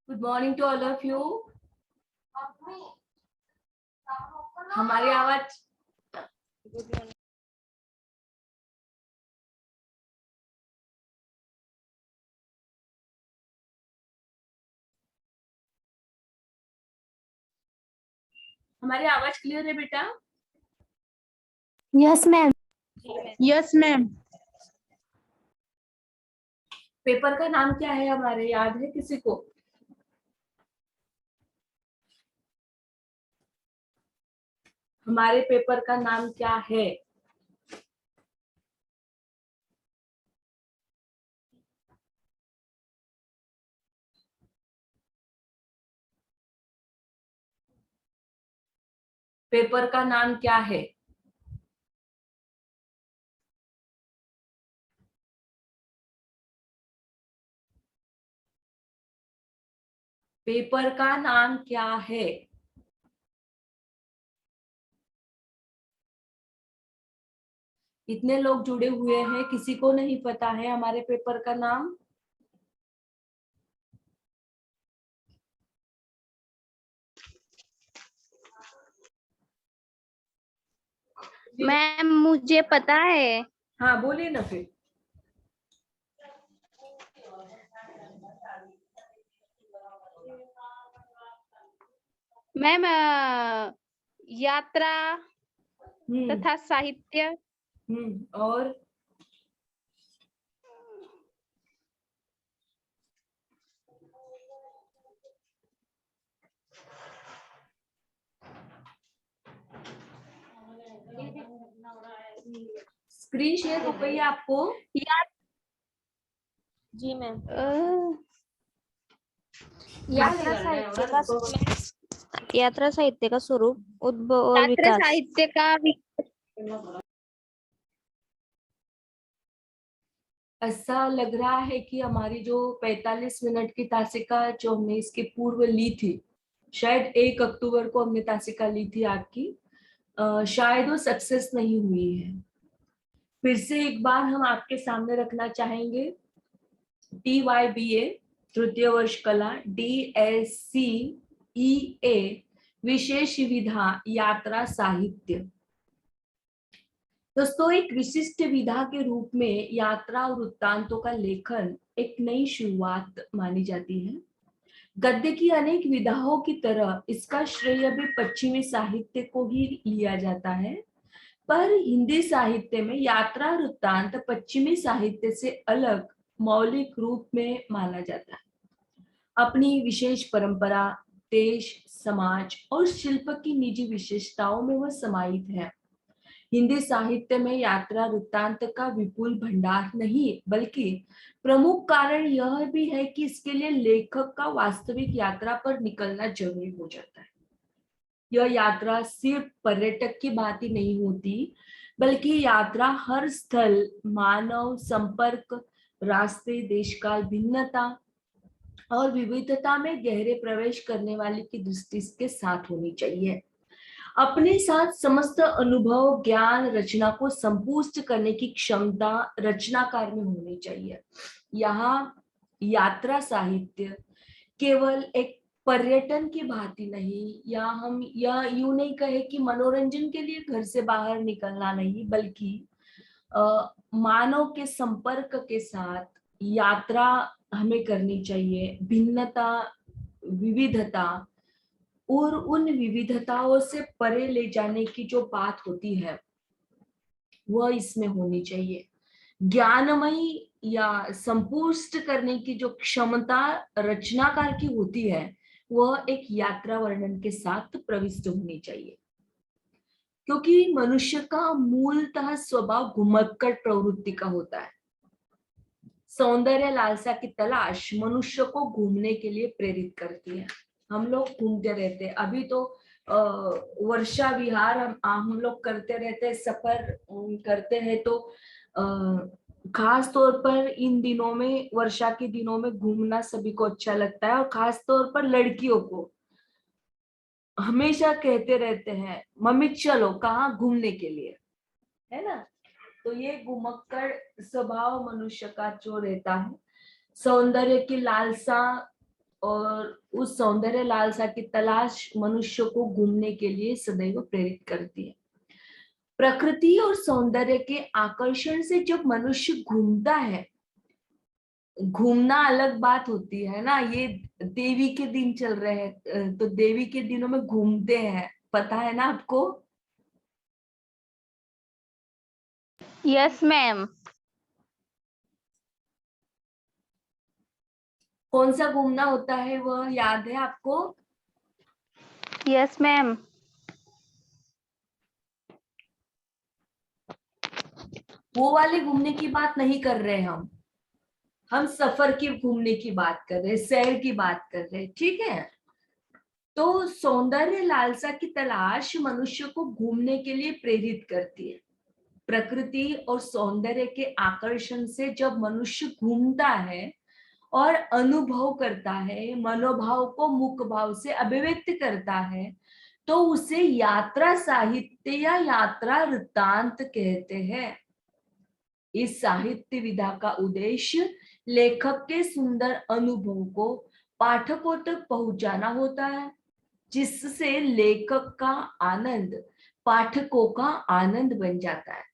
Good morning to all of you. हमारी आवाज हमारी आवाज क्लियर है बेटा? Yes ma'am. Yes ma'am. Paper का नाम क्या है हमारे, याद है किसी को? हमारे पेपर का नाम क्या है? पेपर का नाम क्या है? पेपर का नाम क्या है? इतने लोग जुड़े हुए हैं, किसी को नहीं पता है हमारे पेपर का नाम? मैम मुझे पता है। हाँ बोलिए ना फिर। मैम यात्रा तथा साहित्य। और स्क्रीन शेयर हो गई है आपको? जी मैम। यात्रा साहित्य का स्वरूप, उद्भव और विकास। साहित्य का ऐसा लग रहा है कि हमारी जो 45 मिनट की तासिका जो हमने इसके पूर्व ली थी, शायद 1 अक्टूबर को हमने तासिका ली थी आपकी, शायद वो सक्सेस नहीं हुई है। फिर से एक बार हम आपके सामने रखना चाहेंगे TYBA तृतीय वर्ष कला DSC EA विशेष विधा यात्रा साहित्य। दोस्तों, एक विशिष्ट विधा के रूप में यात्रा और वृत्तांतों का लेखन एक नई शुरुआत मानी जाती है। गद्य की अनेक विधाओं की तरह इसका श्रेय भी पश्चिमी साहित्य को ही लिया जाता है, पर हिंदी साहित्य में यात्रा वृत्तांत पश्चिमी साहित्य से अलग मौलिक रूप में माना जाता है। अपनी विशेष परंपरा, देश, समाज और शिल्प की निजी विशेषताओं में वह समाहित है। हिंदी साहित्य में यात्रा वृत्तांत का विपुल भंडार नहीं, बल्कि प्रमुख कारण यह भी है कि इसके लिए लेखक का वास्तविक यात्रा पर निकलना जरूरी हो जाता है। यह यात्रा सिर्फ पर्यटक की भांति नहीं होती, बल्कि यात्रा हर स्थल, मानव संपर्क, रास्ते, देशकाल भिन्नता और विविधता में गहरे प्रवेश करने वाले की दृष्टि के साथ होनी चाहिए। अपने साथ समस्त अनुभव, ज्ञान, रचना को संपुष्ट करने की क्षमता रचनाकार में होनी चाहिए। यहाँ यात्रा साहित्य केवल एक पर्यटन की भांति नहीं, या हम यह यूं नहीं कहे कि मनोरंजन के लिए घर से बाहर निकलना नहीं, बल्कि मानव के संपर्क के साथ यात्रा हमें करनी चाहिए। भिन्नता, विविधता और उन विविधताओं से परे ले जाने की जो बात होती है वह इसमें होनी चाहिए। ज्ञानमयी या संपुष्ट करने की जो क्षमता रचनाकार की होती है, वह एक यात्रा वर्णन के साथ प्रविष्ट होनी चाहिए। क्योंकि मनुष्य का मूलतः स्वभाव घुमक्कड़ प्रवृत्ति का होता है। सौंदर्य लालसा की तलाश मनुष्य को घूमने के लिए प्रेरित करती है। हम लोग घूमते रहते हैं। अभी तो वर्षा विहार हम लोग करते रहते हैं, सफर करते हैं, तो खास तौर पर इन दिनों में, वर्षा के दिनों में घूमना सभी को अच्छा लगता है, और खास तौर पर लड़कियों को हमेशा कहते रहते हैं, मम्मी चलो कहाँ घूमने के लिए, है ना। तो ये घुमक्कड़ स्वभाव मनुष्य का जो रहता है, सौंदर्य की लालसा और उस सौंदर्य लालसा की तलाश मनुष्य को घूमने के लिए सदैव प्रेरित करती है। प्रकृति और सौंदर्य के आकर्षण से जब मनुष्य घूमता है, घूमना अलग बात होती है ना, ये देवी के दिन चल रहे हैं तो देवी के दिनों में घूमते हैं, पता है ना आपको? Yes ma'am. कौन सा घूमना होता है वह याद है आपको? Yes ma'am. वो वाले घूमने की बात नहीं कर रहे हम सफर की घूमने की बात कर रहे हैं, सैर की बात कर रहे हैं, ठीक है? तो सौंदर्य लालसा की तलाश मनुष्य को घूमने के लिए प्रेरित करती है। प्रकृति और सौंदर्य के आकर्षण से जब मनुष्य घूमता है और अनुभव करता है, मनोभाव को मुख भाव से अभिव्यक्त करता है, तो उसे यात्रा साहित्य या यात्रा वृत्तांत कहते हैं। इस साहित्य विधा का उद्देश्य लेखक के सुंदर अनुभव को पाठकों तक पहुंचाना होता है, जिससे लेखक का आनंद पाठकों का आनंद बन जाता है।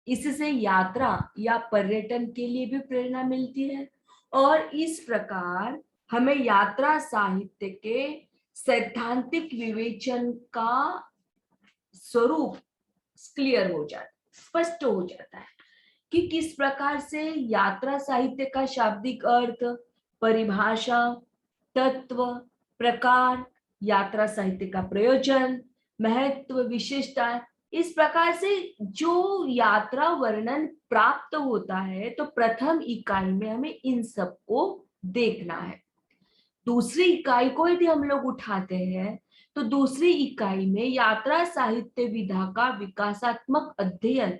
इससे यात्रा या पर्यटन के लिए भी प्रेरणा मिलती है और इस प्रकार हमें यात्रा साहित्य के सैद्धांतिक विवेचन का स्वरूप क्लियर हो जाता है, स्पष्ट हो जाता है कि किस प्रकार से यात्रा साहित्य का शाब्दिक अर्थ, परिभाषा, तत्व, प्रकार, यात्रा साहित्य का प्रयोजन, महत्व, विशेषता, इस प्रकार से जो यात्रा वर्णन प्राप्त होता है, तो प्रथम इकाई में हमें इन सबको देखना है। दूसरी इकाई को यदि हम लोग उठाते हैं तो दूसरी इकाई में यात्रा साहित्य विधा का विकासात्मक अध्ययन,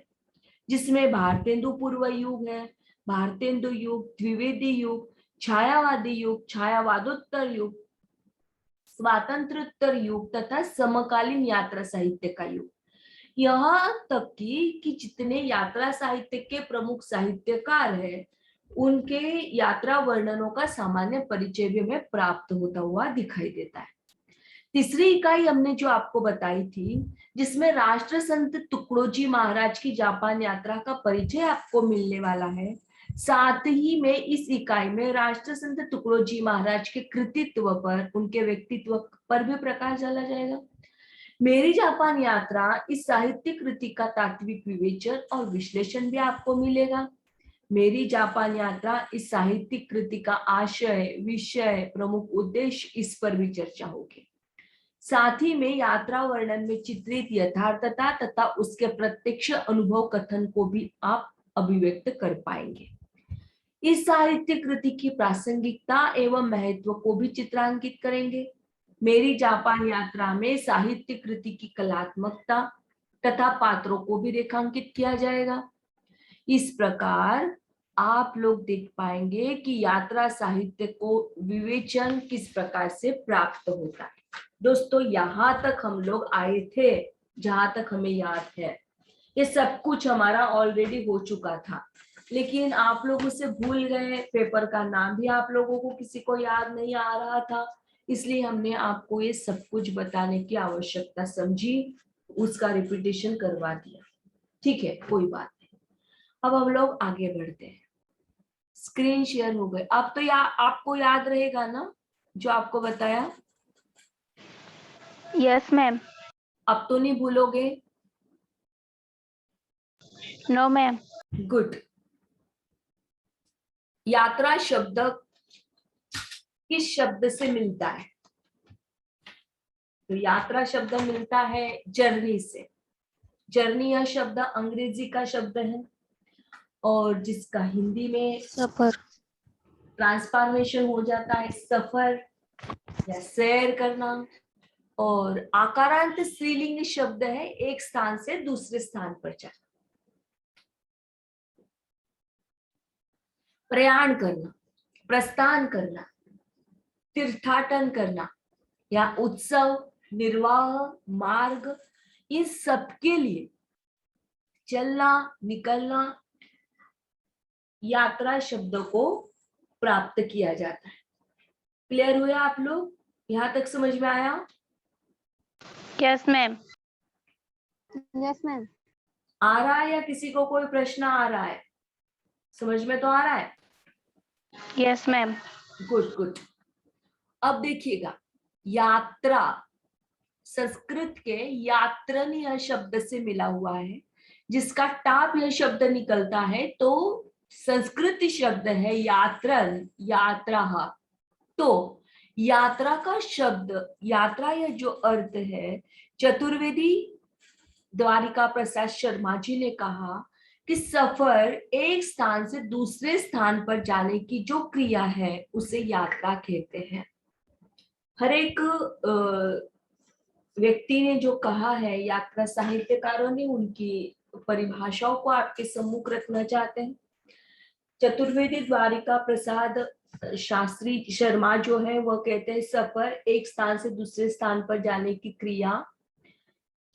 जिसमें भारतेंदु पूर्व युग है, भारतेंदु युग, द्विवेदी युग, छायावादी युग, छायावादोत्तर युग, स्वातंत्रोत्तर युग तथा समकालीन यात्रा साहित्य का युग। यहाँ तक कि जितने यात्रा साहित्य के प्रमुख साहित्यकार हैं, उनके यात्रा वर्णनों का सामान्य परिचय भी हमें प्राप्त होता हुआ दिखाई देता है। तीसरी इकाई हमने जो आपको बताई थी, जिसमें राष्ट्र संत तुकडोजी महाराज की जापान यात्रा का परिचय आपको मिलने वाला है, साथ ही में इस इकाई में राष्ट्र संत तुकडोजी महाराज के कृतित्व पर, उनके व्यक्तित्व पर भी प्रकाश डाला जाएगा। मेरी जापान यात्रा इस साहित्यिक कृति का तात्विक विवेचन और विश्लेषण भी आपको मिलेगा। मेरी जापान यात्रा इस साहित्यिक कृति का आशय, विषय, प्रमुख उद्देश्य, इस पर भी चर्चा होगी। साथ ही में यात्रा वर्णन में चित्रित यथार्थता तथा उसके प्रत्यक्ष अनुभव कथन को भी आप अभिव्यक्त कर पाएंगे। इस साहित्य कृति की प्रासंगिकता एवं महत्व को भी चित्रांकित करेंगे। मेरी जापान यात्रा में साहित्य कृति की कलात्मकता तथा पात्रों को भी रेखांकित किया जाएगा। इस प्रकार आप लोग देख पाएंगे कि यात्रा साहित्य को विवेचन किस प्रकार से प्राप्त होता है। दोस्तों, यहाँ तक हम लोग आए थे, जहां तक हमें याद है। ये सब कुछ हमारा ऑलरेडी हो चुका था, लेकिन आप लोग उसे भूल गए। पेपर का नाम भी आप लोगों को किसी को याद नहीं आ रहा था, इसलिए हमने आपको ये सब कुछ बताने की आवश्यकता समझी, उसका रिपीटेशन करवा दिया। ठीक है, कोई बात नहीं। अब हम लोग आगे बढ़ते हैं। स्क्रीन शेयर हो गए। अब तो आपको याद रहेगा ना जो आपको बताया? Yes ma'am. अब तो नहीं भूलोगे? No ma'am. गुड। यात्रा शब्द किस शब्द से मिलता है? तो यात्रा शब्द मिलता है जर्नी से। जर्नी यह शब्द अंग्रेजी का शब्द है और जिसका हिंदी में सफर ट्रांसफॉर्मेशन हो जाता है सफर या सैर करना। और आकारांत स्त्रीलिंग शब्द है एक स्थान से दूसरे स्थान पर जाना, प्रयाण करना, प्रस्थान करना, तीर्थाटन करना या उत्सव, निर्वाह, मार्ग, इस सब के लिए चलना, निकलना, यात्रा शब्द को प्राप्त किया जाता है। क्लियर हुए आप लोग? यहाँ तक समझ में आया? Yes ma'am. Yes ma'am. आ रहा है या किसी को कोई प्रश्न आ रहा है? समझ में तो आ रहा है? Yes ma'am. Good good. अब देखिएगा, यात्रा संस्कृत के यात्रन यह शब्द से मिला हुआ है, जिसका टाप यह शब्द निकलता है तो संस्कृत शब्द है यात्रन, यात्रा। तो यात्रा का शब्द, यात्रा यह जो अर्थ है, चतुर्वेदी द्वारिका प्रसाद शर्मा जी ने कहा कि सफर एक स्थान से दूसरे स्थान पर जाने की जो क्रिया है उसे यात्रा कहते हैं। हर एक व्यक्ति ने जो कहा है, यात्रा साहित्यकारों ने उनकी परिभाषाओं को आपके सम्मुख रखना चाहते हैं। चतुर्वेदी द्वारिका प्रसाद शास्त्री शर्मा जो है वह कहते हैं सफर एक स्थान से दूसरे स्थान पर जाने की क्रिया।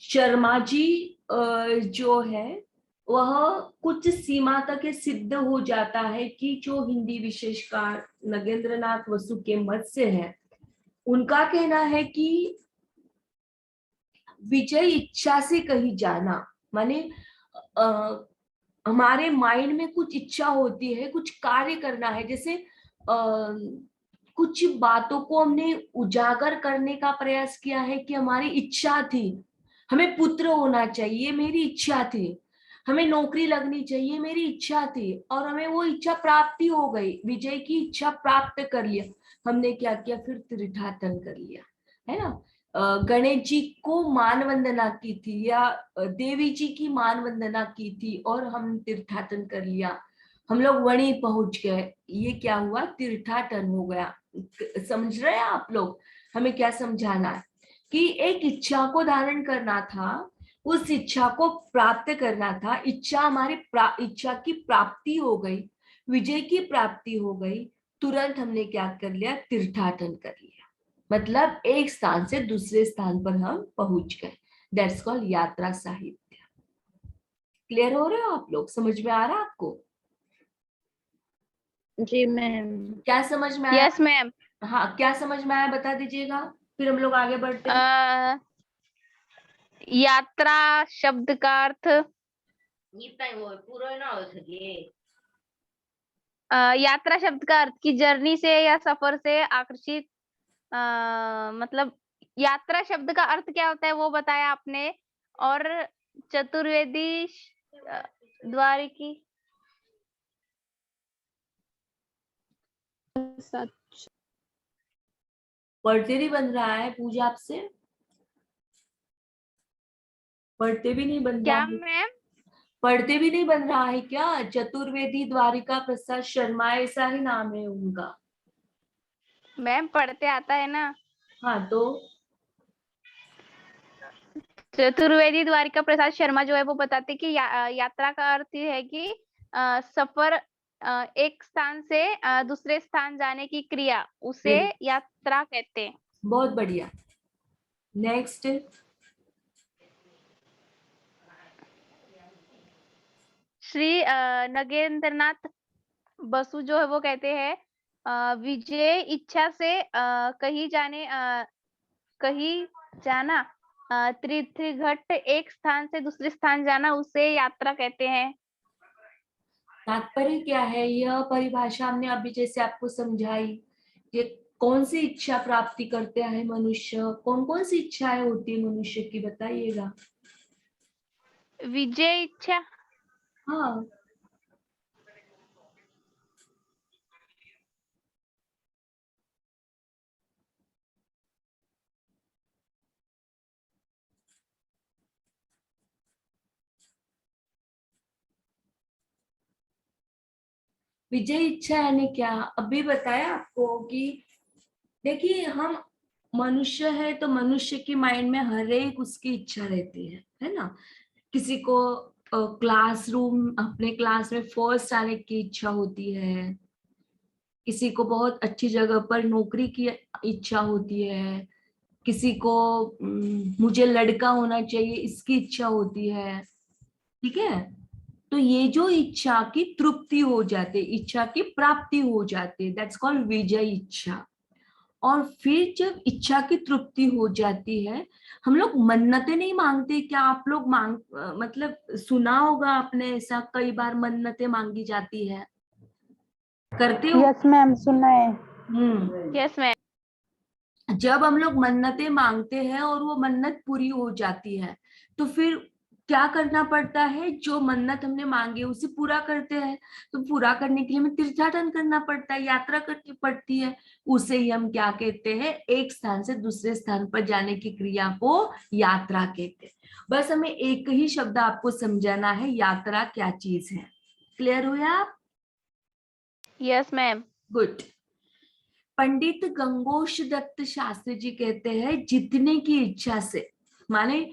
शर्मा जी जो है वह कुछ सीमा तक ये सिद्ध हो जाता है कि जो हिंदी विशेषकार नगेंद्रनाथ वसु के मत से है, उनका कहना है कि विजय इच्छा से कहीं जाना, माने हमारे माइंड में कुछ इच्छा होती है, कुछ कार्य करना है, जैसे कुछ बातों को हमने उजागर करने का प्रयास किया है कि हमारी इच्छा थी, हमें पुत्र होना चाहिए, मेरी इच्छा थी, हमें नौकरी लगनी चाहिए, मेरी इच्छा थी, और हमें वो इच्छा प्राप्ति हो गई, विजय की इच्छा प्राप्त कर लिया। हमने क्या किया? फिर तीर्थाटन कर लिया, है ना। गणेश जी को मान वंदना की थी या देवी जी की मान वंदना की थी और हम तीर्थाटन कर लिया, हम लोग वणी पहुंच गए, ये क्या हुआ? तीर्थाटन हो गया। समझ रहे हैं आप लोग? हमें क्या समझाना है कि एक इच्छा को धारण करना था, उस इच्छा को प्राप्त करना था, इच्छा हमारी इच्छा की प्राप्ति हो गई, विजय की प्राप्ति हो गई, तुरंत हमने क्या कर लिया? तीर्थाटन कर लिया, मतलब एक स्थान से दूसरे स्थान पर हम पहुंच गए। दैट्स कॉल्ड यात्रा साहित्य। क्लियर हो रहे हो आप लोग? समझ में आ रहा है आपको? जी मैम। क्या समझ में आया? Yes ma'am. हाँ, क्या समझ में आया बता दीजिएगा, फिर हम लोग आगे बढ़ते हैं। यात्रा शब्द का अर्थ, यात्रा शब्द का अर्थ की जर्नी से या सफर से आकर्षित, मतलब यात्रा शब्द का अर्थ क्या होता है वो बताया आपने। और चतुर्वेदी द्वारिकी पढ़ते नहीं बन रहा है पूजा आपसे? पढ़ते भी नहीं बन रहा क्या है? मैम? पढ़ते भी नहीं बन रहा है क्या? चतुर्वेदी द्वारिका प्रसाद शर्मा ऐसा ही नाम है उनका। मैम पढ़ते आता है ना। हाँ तो चतुर्वेदी द्वारिका प्रसाद शर्मा जो है वो बताते कि यात्रा का अर्थ ये है कि सफर, एक स्थान से दूसरे स्थान जाने की क्रिया, उसे यात्रा कहते हैं। बहुत बढ़िया। नेक्स्ट, श्री नगेंद्रनाथ बसु जो है वो कहते हैं विजय इच्छा से कहीं जाना, तीर्थघट्ट एक स्थान से दूसरे स्थान जाना, उसे यात्रा कहते हैं। तात्पर्य क्या है? यह परिभाषा हमने अभी जैसे आपको समझाई, ये कौन सी इच्छा प्राप्ति करते हैं मनुष्य, कौन कौन सी इच्छाएं होती है मनुष्य की, बताइएगा। विजय इच्छा। हाँ, विजय इच्छा यानी क्या? अभी बताया आपको कि देखिए, हम मनुष्य है तो मनुष्य की माइंड में हर एक उसकी इच्छा रहती है ना। किसी को क्लासरूम, अपने क्लास में फर्स्ट आने की इच्छा होती है, किसी को बहुत अच्छी जगह पर नौकरी की इच्छा होती है, किसी को मुझे लड़का होना चाहिए इसकी इच्छा होती है, ठीक है। तो ये जो इच्छा की तृप्ति हो जाती, इच्छा की प्राप्ति हो जाती, दैट्स कॉल्ड विजय इच्छा। और फिर जब इच्छा की तृप्ति हो जाती है, हम लोग मन्नतें नहीं मांगते क्या? आप लोग मतलब सुना होगा आपने, ऐसा कई बार मन्नतें मांगी जाती है, करते हो? यस मैम, सुना है। Yes ma'am. जब हम लोग मन्नतें मांगते हैं और वो मन्नत पूरी हो जाती है, तो फिर क्या करना पड़ता है? जो मन्नत हमने मांगी उसे पूरा करते हैं। तो पूरा करने के लिए हमें तीर्थाटन करना पड़ता है, यात्रा करनी पड़ती है। उसे ही हम क्या कहते हैं? एक स्थान से दूसरे स्थान पर जाने की क्रिया को यात्रा कहते हैं। बस हमें एक ही शब्द आपको समझाना है, यात्रा क्या चीज है। क्लियर हुआ आप? Yes ma'am. गुड। पंडित गंगोश दत्त शास्त्री जी कहते हैं, जीतने की इच्छा से, माने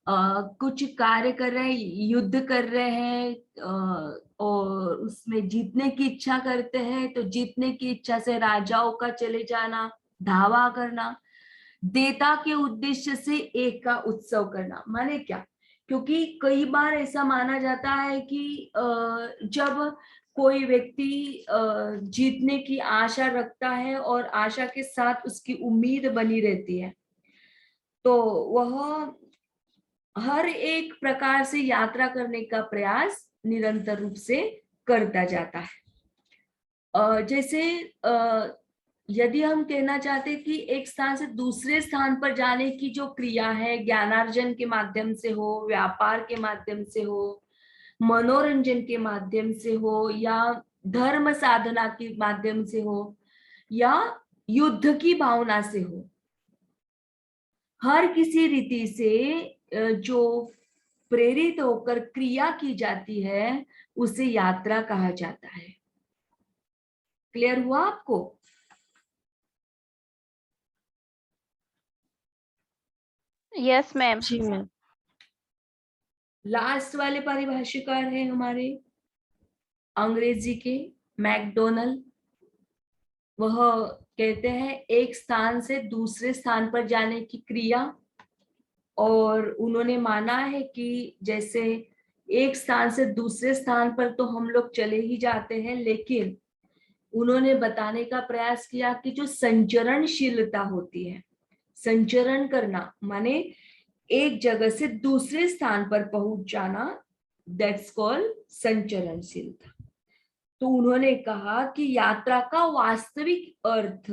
कुछ कार्य कर रहे हैं, युद्ध कर रहे हैं, और उसमें जीतने की इच्छा करते हैं, तो जीतने की इच्छा से राजाओं का चले जाना, धावा करना, देता के उद्देश्य से एक का उत्सव करना। माने क्या? क्योंकि कई बार ऐसा माना जाता है कि जब कोई व्यक्ति जीतने की आशा रखता है और आशा के साथ उसकी उम्मीद बनी रहती है, तो वह हर एक प्रकार से यात्रा करने का प्रयास निरंतर रूप से करता जाता है। जैसे यदि हम कहना चाहते कि एक स्थान से दूसरे स्थान पर जाने की जो क्रिया है, ज्ञानार्जन के माध्यम से हो, व्यापार के माध्यम से हो, मनोरंजन के माध्यम से हो, या धर्म साधना के माध्यम से हो, या युद्ध की भावना से हो, हर किसी रीति से जो प्रेरित होकर क्रिया की जाती है उसे यात्रा कहा जाता है। क्लियर हुआ आपको? Yes ma'am. जी मैम। लास्ट वाले परिभाषिकार हैं हमारे अंग्रेजी के, मैकडोनल्ड। वह कहते हैं एक स्थान से दूसरे स्थान पर जाने की क्रिया, और उन्होंने माना है कि जैसे एक स्थान से दूसरे स्थान पर तो हम लोग चले ही जाते हैं, लेकिन उन्होंने बताने का प्रयास किया कि जो संचरणशीलता होती है, संचरण करना माने एक जगह से दूसरे स्थान पर पहुंच जाना, दैट्स कॉल्ड संचरणशीलता। तो उन्होंने कहा कि यात्रा का वास्तविक अर्थ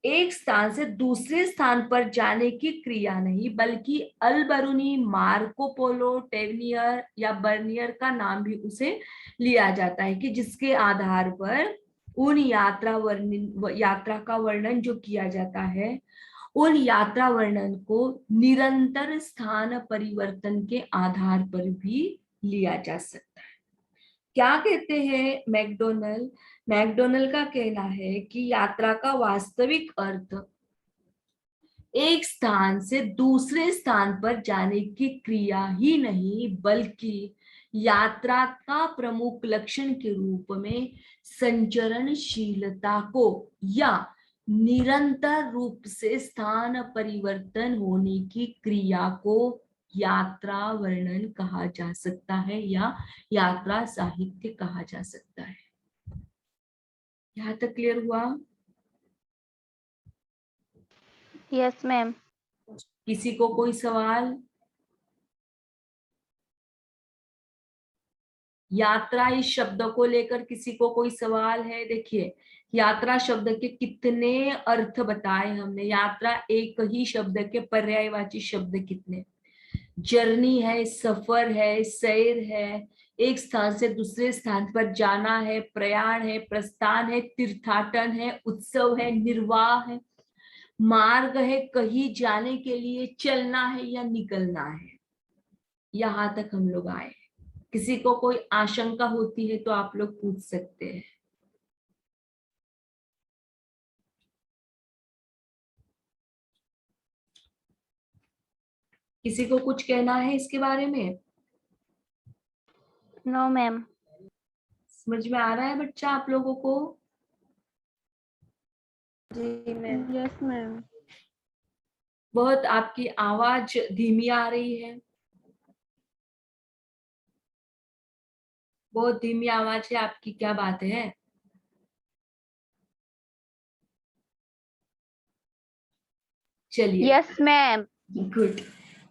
एक स्थान से दूसरे स्थान पर जाने की क्रिया नहीं, बल्कि अलबरूनी, मार्को पोलो, टेवनियर या बर्नियर का नाम भी उसे लिया जाता है, कि जिसके आधार पर उन यात्रा का वर्णन जो किया जाता है, उन यात्रा वर्णन को निरंतर स्थान परिवर्तन के आधार पर भी लिया जा सकता है। क्या कहते हैं मैकडोनल्ड? मैकडोनल्ड का कहना है कि यात्रा का वास्तविक अर्थ एक स्थान से दूसरे स्थान पर जाने की क्रिया ही नहीं, बल्कि यात्रा का प्रमुख लक्षण के रूप में संचरणशीलता को या निरंतर रूप से स्थान परिवर्तन होने की क्रिया को यात्रा वर्णन कहा जा सकता है, या यात्रा साहित्य कहा जा सकता है। यहां तक क्लियर हुआ? Yes ma'am. किसी को कोई सवाल? यात्रा इस शब्द को लेकर किसी को कोई सवाल है? देखिए, यात्रा शब्द के कितने अर्थ बताए हमने। यात्रा एक ही शब्द के पर्यायवाची शब्द कितने? जर्नी है, सफर है, सैर है, एक स्थान से दूसरे स्थान पर जाना है, प्रयाण है, प्रस्थान है, तीर्थाटन है, उत्सव है, निर्वाह है, मार्ग है, कहीं जाने के लिए चलना है या निकलना है। यहां तक हम लोग आए। किसी को कोई आशंका होती है तो आप लोग पूछ सकते हैं। किसी को कुछ कहना है इसके बारे में? No ma'am. समझ में आ रहा है बच्चा आप लोगों को? जी मैम। Yes ma'am. बहुत आपकी आवाज धीमी आ रही है, बहुत धीमी आवाज है आपकी, क्या बात है? चलिए, यस मैम। गुड।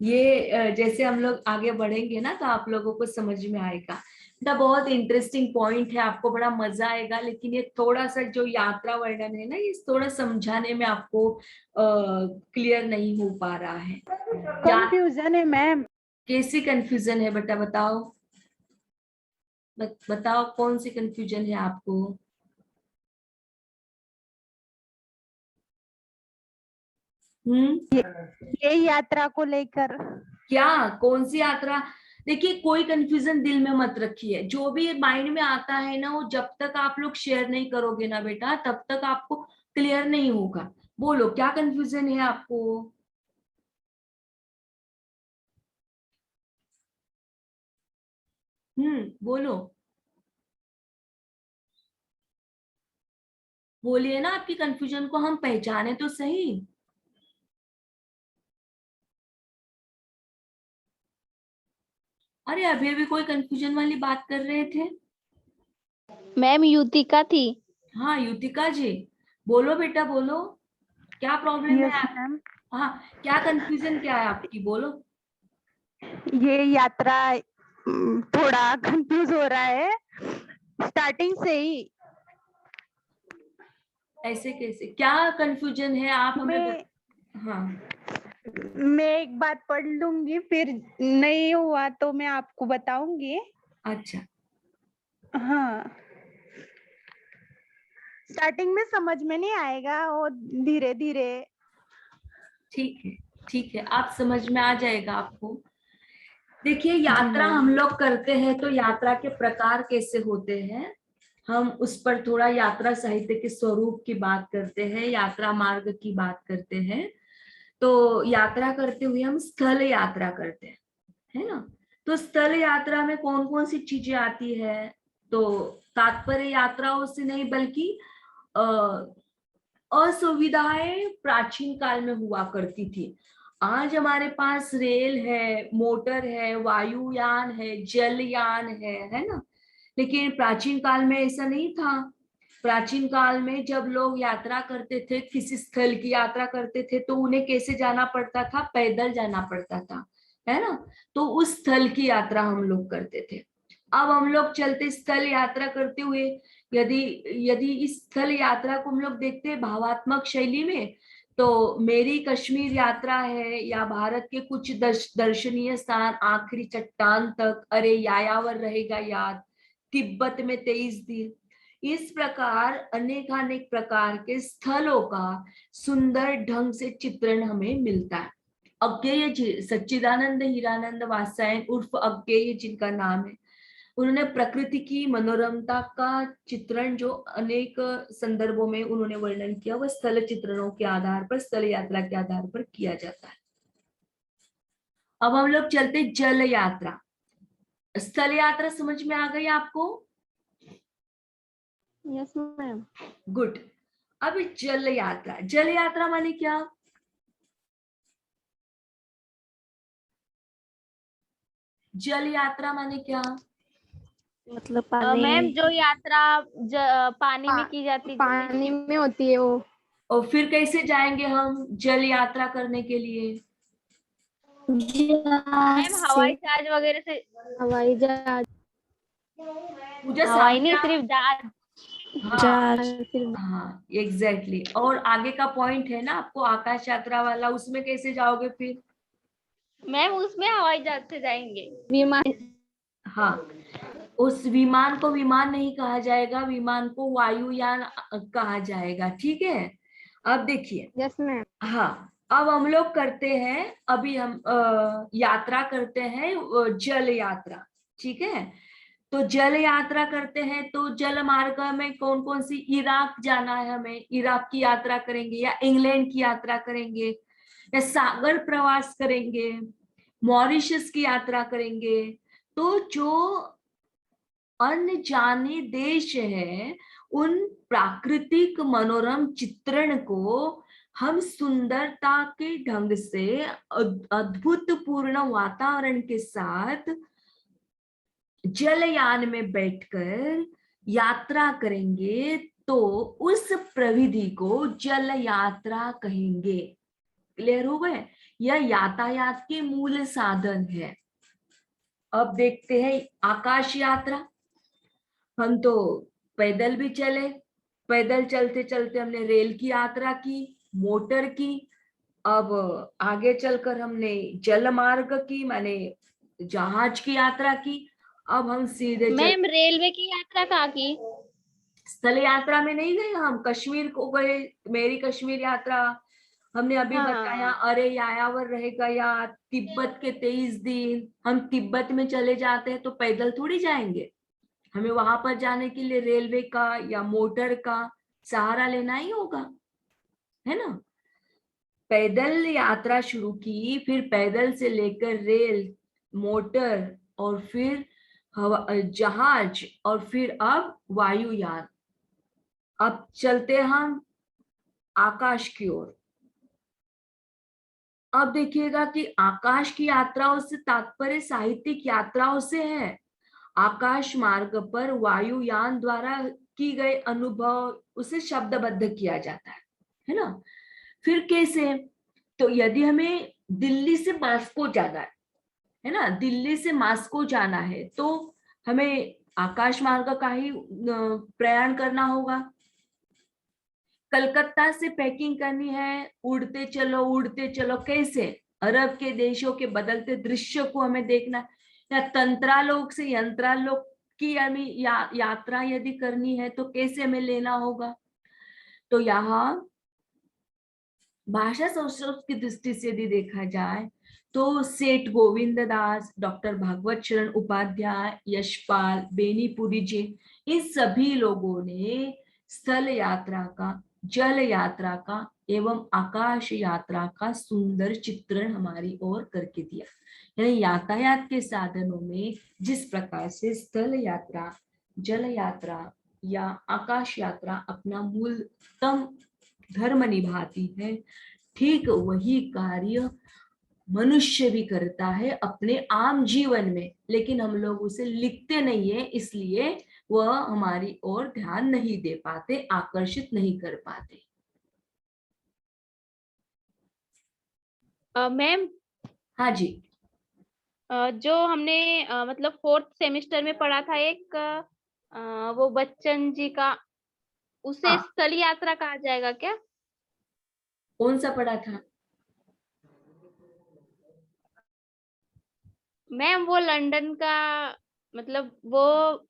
ये जैसे हम लोग आगे बढ़ेंगे ना तो आप लोगों को समझ में आएगा। बेटा बहुत इंटरेस्टिंग पॉइंट है, आपको बड़ा मजा आएगा, लेकिन ये थोड़ा सा जो यात्रा वर्णन है ना, ये थोड़ा समझाने में आपको क्लियर नहीं हो पा रहा है। कंफ्यूजन है मैम। कैसी कंफ्यूजन है बेटा, बताओ। बताओ कौन सी कंफ्यूजन है आपको। ये यात्रा को लेकर। क्या, कौन सी यात्रा? देखिए, कोई कंफ्यूजन दिल में मत रखिए, जो भी माइंड में आता है ना, वो जब तक आप लोग शेयर नहीं करोगे ना बेटा, तब तक आपको क्लियर नहीं होगा। बोलो क्या कंफ्यूजन है आपको। बोलो, बोलिए ना, आपकी कंफ्यूजन को हम पहचाने तो सही। अरे अभी अभी कोई कंफ्यूजन वाली बात कर रहे थे। मैम युतिका थी। हाँ युतिका जी, बोलो बेटा बोलो, क्या प्रॉब्लम है यस आप? मैम। हाँ, क्या कंफ्यूजन क्या है आपकी, बोलो। ये यात्रा थोड़ा कंफ्यूज हो रहा है स्टार्टिंग से ही। ऐसे कैसे, क्या कंफ्यूजन है आप हमें हाँ मैं एक बात पढ़ लूंगी, फिर नहीं हुआ तो मैं आपको बताऊंगी। अच्छा, हाँ, स्टार्टिंग में समझ में नहीं आएगा और धीरे धीरे। ठीक है ठीक है, आप समझ में आ जाएगा आपको। देखिए, यात्रा हम लोग करते हैं तो यात्रा के प्रकार कैसे होते हैं, हम उस पर थोड़ा यात्रा साहित्य के स्वरूप की बात करते हैं, यात्रा मार्ग की बात करते हैं। तो यात्रा करते हुए हम स्थल यात्रा करते हैं, है ना। तो स्थल यात्रा में कौन कौन सी चीजें आती है, तो तात्पर्य यात्राओं से नहीं बल्कि असुविधाएं प्राचीन काल में हुआ करती थी। आज हमारे पास रेल है, मोटर है, वायुयान है, जलयान है ना। लेकिन प्राचीन काल में ऐसा नहीं था। प्राचीन काल में जब लोग यात्रा करते थे, किसी स्थल की यात्रा करते थे, तो उन्हें कैसे जाना पड़ता था, पैदल जाना पड़ता था, है ना। तो उस स्थल की यात्रा हम लोग करते थे। अब हम लोग चलते स्थल यात्रा करते हुए, यदि यदि इस स्थल यात्रा को हम लोग देखते हैं भावात्मक शैली में, तो मेरी कश्मीर यात्रा है, या भारत के कुछ दर्शनीय स्थान, आखिरी चट्टान तक, अरे यायावर रहेगा याद, तिब्बत में 23 दिन, इस प्रकार अनेकानेक प्रकार के स्थलों का सुंदर ढंग से चित्रण हमें मिलता है। अज्ञेय जी, सच्चिदानंद हीरानंद वात्स्यायन उर्फ अज्ञेय जिनका नाम है, उन्होंने प्रकृति की मनोरमता का चित्रण जो अनेक संदर्भों में उन्होंने वर्णन किया, वह स्थल चित्रणों के आधार पर, स्थल यात्रा के आधार पर किया जाता है। अब हम लोग चलते जल यात्रा। स्थल यात्रा समझ में आ गई आपको? Yes ma'am. गुड। अब जल यात्रा, जल यात्रा माने क्या? जल यात्रा माने क्या? मतलब पानी मैम जो यात्रा पानी में की जाती है, पानी में होती है वो। और फिर कैसे जाएंगे हम जल यात्रा करने के लिए? मैम हवाई जहाज वगैरह से। हवाई जहाज। पूजा हवाई सामने नहीं, सिर्फ जहाज। हाँ हाँ एग्जैक्टली। और आगे का पॉइंट है ना आपको आकाश यात्रा वाला, उसमें कैसे जाओगे फिर? मैम उसमें हवाई जहाज से जाएंगे। विमान। हाँ, उस विमान को विमान नहीं कहा जाएगा, विमान को वायुयान कहा जाएगा, ठीक है। अब देखिए, यस मैम। हाँ, अब हम लोग करते हैं, अभी हम यात्रा करते हैं जल यात्रा, ठीक है। तो जल यात्रा करते हैं तो जल मार्ग में कौन कौन सी, इराक जाना है हमें, इराक की यात्रा करेंगे, या इंग्लैंड की यात्रा करेंगे, या सागर प्रवास करेंगे, मॉरिशस की यात्रा करेंगे। तो जो अनजाने देश है, उन प्राकृतिक मनोरम चित्रण को हम सुंदरता के ढंग से अद्भुतपूर्ण वातावरण के साथ जलयान में बैठकर यात्रा करेंगे, तो उस प्रविधि को जल यात्रा कहेंगे। क्लियर हो गए? यह यातायात के मूल साधन है। अब देखते हैं आकाश यात्रा। हम तो पैदल भी चले, पैदल चलते चलते हमने रेल की यात्रा की, मोटर की, अब आगे चलकर हमने जल मार्ग की, माने जहाज की यात्रा की। अब हम सीधे मैम रेलवे की यात्रा कहाँ की? स्थल यात्रा में नहीं गए, हम कश्मीर को गए, मेरी कश्मीर यात्रा। हमने अभी बताया अरे यायावर रहेगा या तिब्बत के 23 दिन। हम तिब्बत में चले जाते हैं तो पैदल थोड़ी जाएंगे, हमें वहां पर जाने के लिए रेलवे का या मोटर का सहारा लेना ही होगा, है ना। पैदल यात्रा शुरू की, फिर पैदल से लेकर रेल, मोटर, और फिर जहाज, और फिर अब वायुयान। अब चलते हम आकाश की ओर। अब देखिएगा कि आकाश की यात्राओं से तात्पर्य साहित्यिक यात्राओं से है। आकाश मार्ग पर वायुयान द्वारा की गए अनुभव उसे शब्दबद्ध किया जाता है ना। फिर कैसे? तो यदि हमें दिल्ली से मास्को जाना है ना, दिल्ली से मास्को जाना है तो हमें आकाश मार्ग का ही प्रयाण करना होगा। कलकत्ता से पैकिंग करनी है, उड़ते चलो उड़ते चलो, कैसे? अरब के देशों के बदलते दृश्य को हमें देखना, या तंत्रालोक से यंत्रालोक की हमें यात्रा यदि करनी है तो कैसे हमें लेना होगा। तो यहाँ भाषा संस्कृत की दृष्टि से यदि देखा जाए तो सेठ गोविंद दास, डॉक्टर भागवत शरण उपाध्याय, यशपाल, बेनीपुरी जी, इन सभी लोगों ने स्थल यात्रा का, जल यात्रा का एवं आकाश यात्रा का सुंदर चित्रण हमारी ओर करके दिया। यानी यातायात के साधनों में जिस प्रकार से स्थल यात्रा, जल यात्रा या आकाश यात्रा अपना मूलतम धर्म निभाती है, ठीक वही कार्य मनुष्य भी करता है अपने आम जीवन में, लेकिन हम लोग उसे लिखते नहीं है, इसलिए वह हमारी ओर ध्यान नहीं दे पाते, आकर्षित नहीं कर पाते। मैम हाँ जी। जो हमने मतलब 4th सेमेस्टर में पढ़ा था एक वो बच्चन जी का, उसे हाँ। स्थल यात्रा कहा जाएगा क्या? कौन सा पढ़ा था? मैम वो लंदन का, मतलब वो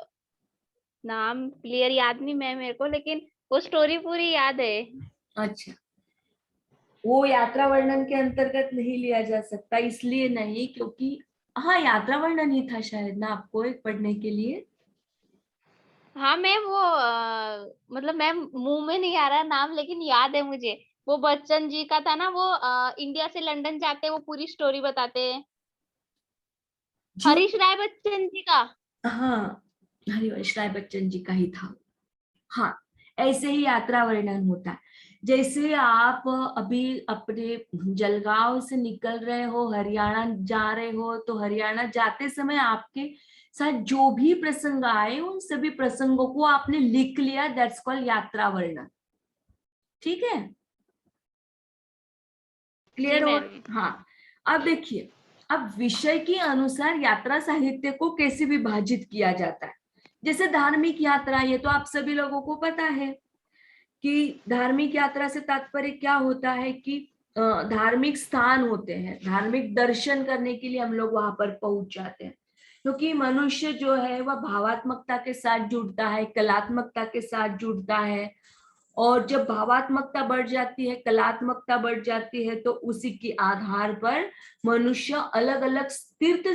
नाम क्लियर याद नहीं मैम मेरे को, लेकिन वो स्टोरी पूरी याद है। अच्छा, वो यात्रा वर्णन के अंतर्गत नहीं लिया जा सकता, इसलिए नहीं क्योंकि हाँ यात्रा वर्णन ही था शायद ना आपको एक पढ़ने के लिए। हाँ मैम वो मतलब मैम मुंह में नहीं आ रहा नाम, लेकिन याद है मुझे। वो बच्चन जी का था ना, वो इंडिया से लंदन जाते हैं, वो पूरी स्टोरी बताते हैं। हरीश राय बच्चन जी का। हाँ, हरिवंश राय बच्चन जी का ही था। हाँ, ऐसे ही यात्रा वर्णन होता है। जैसे आप अभी अपने जलगांव से निकल रहे हो, हरियाणा जा रहे हो, तो हरियाणा जाते समय आपके साथ जो भी प्रसंग आए उन सभी प्रसंगों को आपने लिख लिया, दैट्स कॉल्ड यात्रा वर्णन। ठीक है, क्लियर हो? हाँ। अब देखिए, अब विषय के अनुसार यात्रा साहित्य को कैसे विभाजित किया जाता है। जैसे धार्मिक यात्रा, ये तो आप सभी लोगों को पता है कि धार्मिक यात्रा से तात्पर्य क्या होता है कि धार्मिक स्थान होते हैं, धार्मिक दर्शन करने के लिए हम लोग वहां पर पहुंच जाते हैं, क्योंकि मनुष्य जो है वह भावात्मकता के साथ जुड़ता है, कलात्मकता के साथ जुड़ता है, और जब भावात्मकता बढ़ जाती है, कलात्मकता बढ़ जाती है, तो उसी के आधार पर मनुष्य अलग अलग तीर्थ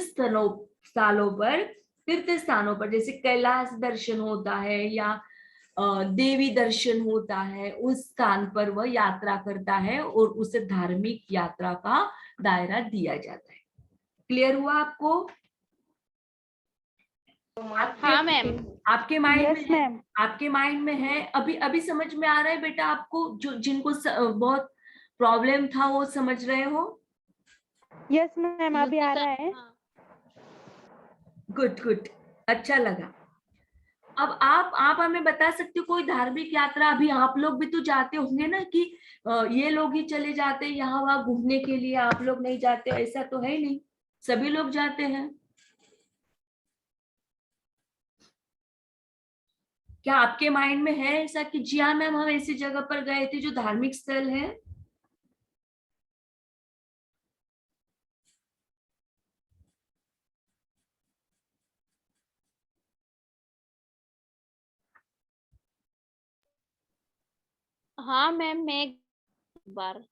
स्थानों पर जैसे कैलाश दर्शन होता है या देवी दर्शन होता है, उस स्थान पर वह यात्रा करता है और उसे धार्मिक यात्रा का दायरा दिया जाता है। क्लियर हुआ आपको? हाँ मैम। आपके माइंड यस में है? मैम। आपके माइंड में है? अभी अभी समझ में आ रहा है बेटा आपको? जो जिनको बहुत प्रॉब्लम था वो समझ रहे हो? यस मैम, अभी आ रहा है। गुड गुड, अच्छा लगा। अब आप हमें बता सकते हो कोई धार्मिक यात्रा, अभी आप लोग भी तो जाते होंगे ना कि ये लोग ही चले जाते हैं यहाँ वहां घूमने के लिए, आप लोग नहीं जाते, ऐसा तो है नहीं, सभी लोग जाते हैं। क्या आपके माइंड में है ऐसा कि जी हाँ मैम हम ऐसी जगह पर गए थे जो धार्मिक स्थल है? हाँ मैम, मैं एक बार।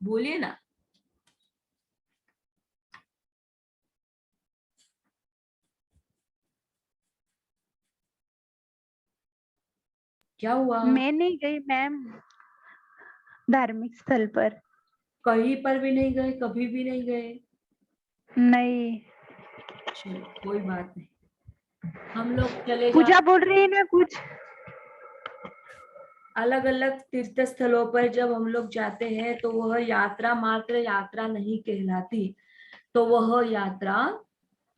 बोलिए ना। क्या हुआ? मैं नहीं गई मैम धार्मिक स्थल पर। कहीं पर भी नहीं गए, कभी भी नहीं गए? नहीं। चलो कोई बात नहीं, हम लोग चले पूजा जाते। बोल रही है ना कुछ। अलग अलग तीर्थ स्थलों पर जब हम लोग जाते हैं तो वह यात्रा मात्र यात्रा नहीं कहलाती, तो वह यात्रा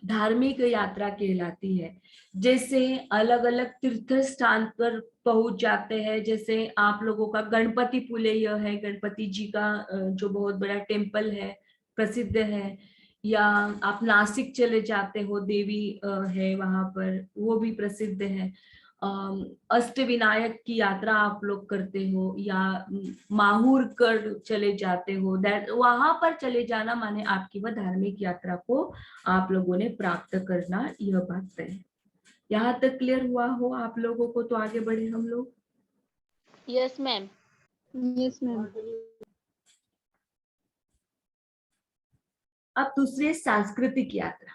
धार्मिक यात्रा कहलाती है। जैसे अलग अलग तीर्थ स्थान पर पहुंच जाते हैं, जैसे आप लोगों का गणपति पुले यह है, गणपति जी का जो बहुत बड़ा टेम्पल है, प्रसिद्ध है। या आप नासिक चले जाते हो, देवी है वहां पर, वो भी प्रसिद्ध है। अष्टविनायक की यात्रा आप लोग करते हो, या माहूर कर चले जाते हो, दैट वहां पर चले जाना माने आपकी वह धार्मिक यात्रा को आप लोगों ने प्राप्त करना, यह बात तय है। यहाँ तक क्लियर हुआ हो आप लोगों को? तो आगे बढ़े हम लोग। Yes ma'am. Yes ma'am. अब दूसरी सांस्कृतिक यात्रा।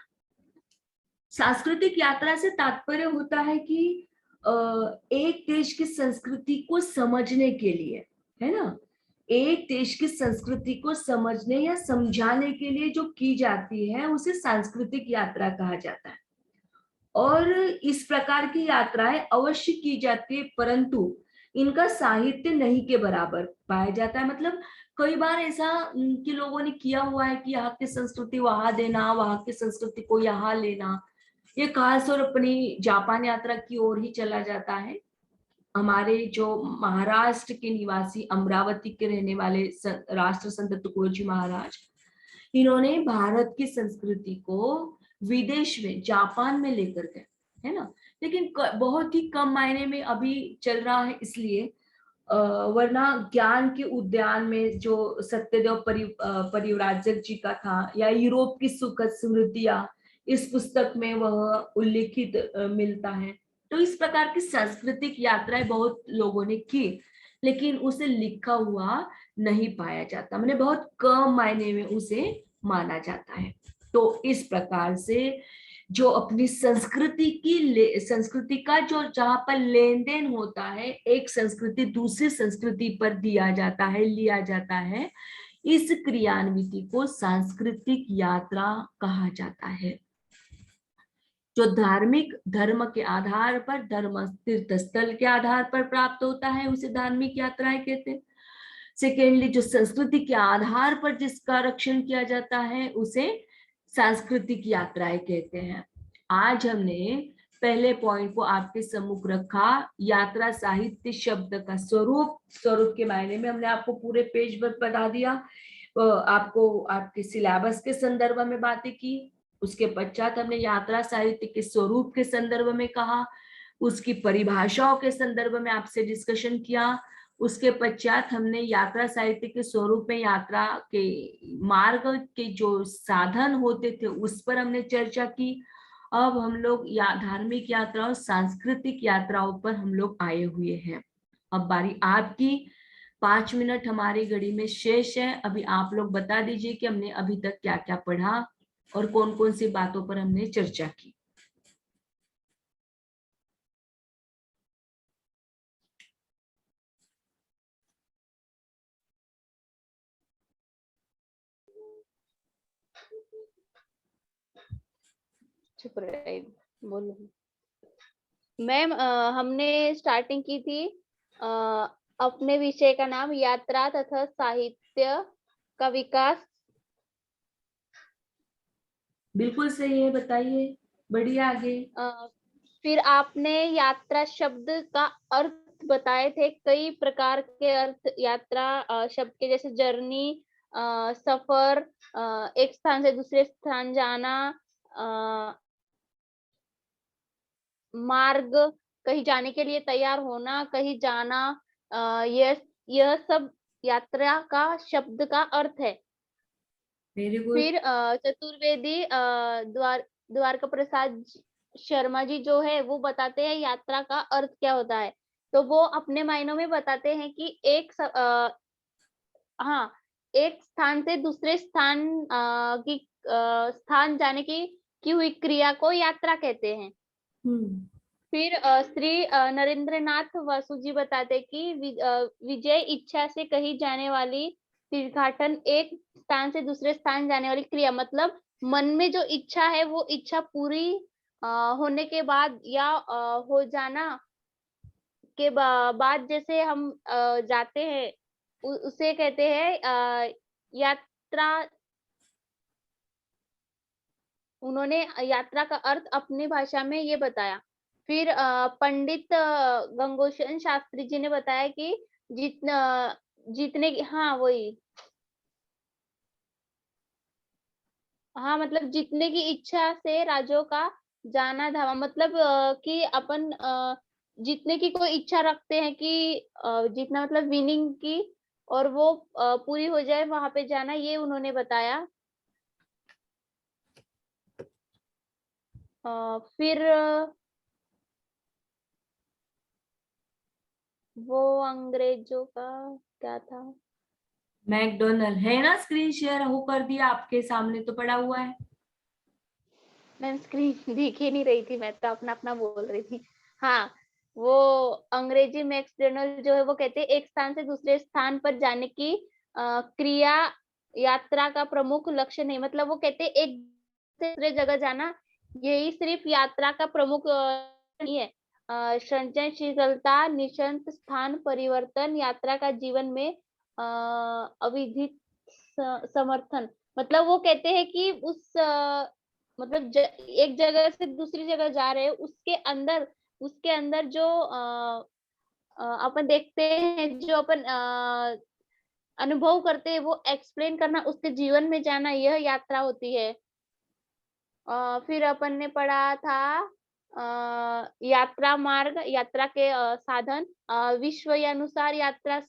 सांस्कृतिक यात्रा से तात्पर्य होता है कि एक देश की संस्कृति को समझने के लिए, है ना, एक देश की संस्कृति को समझने या समझाने के लिए जो की जाती है उसे सांस्कृतिक यात्रा कहा जाता है। और इस प्रकार की यात्राएं अवश्य की जाती है, परंतु इनका साहित्य नहीं के बराबर पाया जाता है। मतलब कई बार ऐसा कि लोगों ने किया हुआ है कि यहाँ की संस्कृति वहां देना, वहां की संस्कृति को यहाँ लेना, ये खास और अपनी जापान यात्रा की ओर ही चला जाता है। हमारे जो महाराष्ट्र के निवासी, अमरावती के रहने वाले राष्ट्र संत तुकोजी महाराज, इन्होंने भारत की संस्कृति को विदेश में, जापान में लेकर गए, है ना। लेकिन बहुत ही कम मायने में अभी चल रहा है, इसलिए वरना ज्ञान के उद्यान में जो सत्यदेव परिव्राजक जी का था, या यूरोप की सुखद स्मृतियां, इस पुस्तक में वह उल्लेखित मिलता है। तो इस प्रकार की सांस्कृतिक यात्राएं बहुत लोगों ने की, लेकिन उसे लिखा हुआ नहीं पाया जाता, मैंने बहुत कम मायने में उसे माना जाता है। तो इस प्रकार से जो अपनी संस्कृति का जो जहां पर लेन देन होता है, एक संस्कृति दूसरी संस्कृति पर दिया जाता है, लिया जाता है, इस क्रियान्विति को सांस्कृतिक यात्रा कहा जाता है। जो धार्मिक धर्म के आधार पर, धर्म तीर्थ स्थल के आधार पर प्राप्त होता है उसे धार्मिक यात्राएं कहते हैं। सेकेंडली, जो संस्कृति के आधार पर जिसका रक्षण किया जाता है उसे सांस्कृतिक यात्राएं कहते हैं। आज हमने पहले पॉइंट को आपके सम्मुख रखा, यात्रा साहित्य शब्द का स्वरूप। स्वरूप के मायने में हमने आपको पूरे पेज पर बता दिया, आपको आपके सिलेबस के संदर्भ में बातें की। उसके पश्चात हमने यात्रा साहित्य के स्वरूप के संदर्भ में कहा, उसकी परिभाषाओं के संदर्भ में आपसे डिस्कशन किया। उसके पश्चात हमने यात्रा साहित्य के स्वरूप में यात्रा के मार्ग के जो साधन होते थे उस पर हमने चर्चा की। अब हम लोग धार्मिक यात्राओं, सांस्कृतिक यात्राओं पर हम लोग आए हुए हैं। अब बारी आपकी, 5 मिनट हमारी घड़ी में शेष है। अभी आप लोग बता दीजिए कि हमने अभी तक क्या क्या पढ़ा और कौन कौन सी बातों पर हमने चर्चा की। चुप रहे, बोलो मैम। हमने स्टार्टिंग की थी अपने विषय का नाम यात्रा तथा साहित्य का विकास। बिल्कुल सही है, बताइए, बढ़िया आगे। फिर आपने यात्रा शब्द का अर्थ बताए थे, कई प्रकार के अर्थ यात्रा शब्द के, जैसे जर्नी, सफर, एक स्थान से दूसरे स्थान जाना, मार्ग, कहीं जाने के लिए तैयार होना, कहीं जाना, यह सब यात्रा का शब्द का अर्थ है। Very good. फिर चतुर्वेदी द्वारका प्रसाद शर्मा जी जो है वो बताते हैं यात्रा का अर्थ क्या होता है। तो वो अपने मायनों में बताते हैं कि एक स्थान से दूसरे स्थान जाने की हुई क्रिया को यात्रा कहते हैं। फिर श्री नरेंद्र नाथ वासु जी बताते कि विजय इच्छा से कही जाने वाली तीर्थाटन, एक स्थान से दूसरे स्थान जाने वाली क्रिया, मतलब मन में जो इच्छा है वो इच्छा पूरी होने के बाद या हो जाना के बाद जैसे हम जाते हैं उसे कहते हैं यात्रा। उन्होंने यात्रा का अर्थ अपनी भाषा में ये बताया। फिर पंडित गंगोशन शास्त्री जी ने बताया कि जितना जीतने की, मतलब जीतने की इच्छा से राजों का जाना धावा, मतलब कि अपन जीतने की कोई इच्छा रखते हैं कि जीतना मतलब विनिंग की, और वो पूरी हो जाए वहां पे जाना, ये उन्होंने बताया। फिर वो अंग्रेजों का क्या था, मैकडोनल्ड है ना, स्क्रीन शेयर हो कर दिया, आपके सामने तो पड़ा हुआ है। मैं स्क्रीन दिख ही नहीं रही थी, मैं तो अपना अपना बोल रही थी। हाँ, वो अंग्रेजी मैकडोनल्ड जो है वो कहते हैं एक स्थान से दूसरे स्थान पर जाने की क्रिया यात्रा का प्रमुख लक्ष्य नहीं, मतलब वो कहते हैं एक से दूसरे जगह जाना यही सिर्फ यात्रा का प्रमुख नहीं है। सृजनशीलता, निशंत स्थान परिवर्तन, यात्रा का जीवन में अविधित समर्थन, मतलब वो कहते हैं कि उस मतलब एक जगह से दूसरी जगह जा रहे हैं, उसके अंदर जो अपन देखते हैं, जो अपन अनुभव करते हैं, वो एक्सप्लेन करना, उसके जीवन में जाना, यह यात्रा होती है। फिर अपन ने पढ़ा था यात्रा मार्ग, यात्रा के साधन, विषयानुसार यात्रा,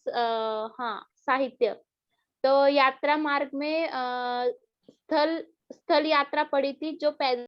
साहित्य। तो यात्रा मार्ग में स्थल यात्रा पड़ी थी, जो पैदल